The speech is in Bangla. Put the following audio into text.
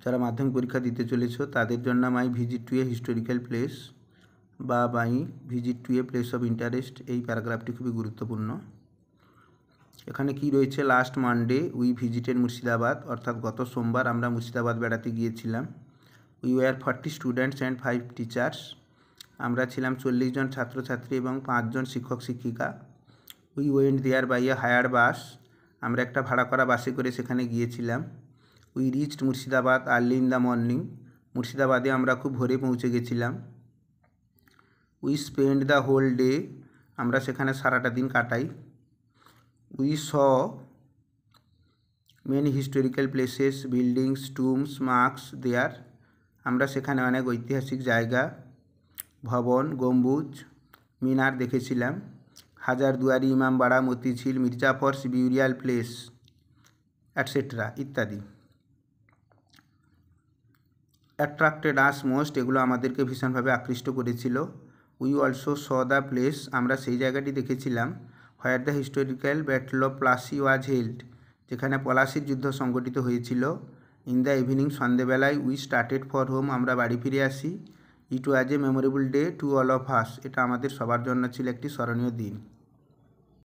যারা মাধ্যমিক পরীক্ষা দিতে চলেছো তাদের জন্য my visit to a historical place বা my visit to a place of interest, এই প্যারাগ্রাফটি খুবই গুরুত্বপূর্ণ। এখানে কি রয়েছে, last Monday we visited Murshidabad, অর্থাৎ গত সোমবার আমরা মুর্শিদাবাদ বেড়াতে গিয়েছিলাম। We were 40 students and 5 teachers, আমরা ছিলাম 40 জন ছাত্রছাত্রী এবং 5 জন শিক্ষক শিক্ষিকা। We went there by a hired bus, আমরা একটা ভাড়া করা বাসে করে সেখানে গিয়েছিলাম। We reached Murshidabad early in the morning, মুর্শিদাবাদে আমরা খুব ভোরে পৌঁছে গেছিলাম। We spend the whole day, আমরা সেখানে সারাটা দিন কাটাই। We saw many historical places, buildings, tombs, marks there, আমরা সেখানে অনেক ঐতিহাসিক জায়গা, ভবন, গম্বুজ, মিনার দেখেছিলাম। Hazarduari, Imambara, Motijheel, Mir Jafar's burial place etcetera ইত্যাদি। অ্যাট্রাক্টেড আস মোস্ট, এগুলো আমাদেরকে ভীষণভাবে আকৃষ্ট করেছিল। We also saw the place, আমরা সেই জায়গাটি দেখেছিলাম। Where the historical battle of Plassey was held, যেখানে পলাশির যুদ্ধ সংগঠিত হয়েছিল। ইন দ্য ইভিনিং, সন্ধেবেলায় উই স্টার্টেড ফর হোম, আমরা বাড়ি ফিরে আসি। It was a memorable day to all of us, এটা আমাদের সবার জন্য ছিল একটি স্মরণীয় দিন।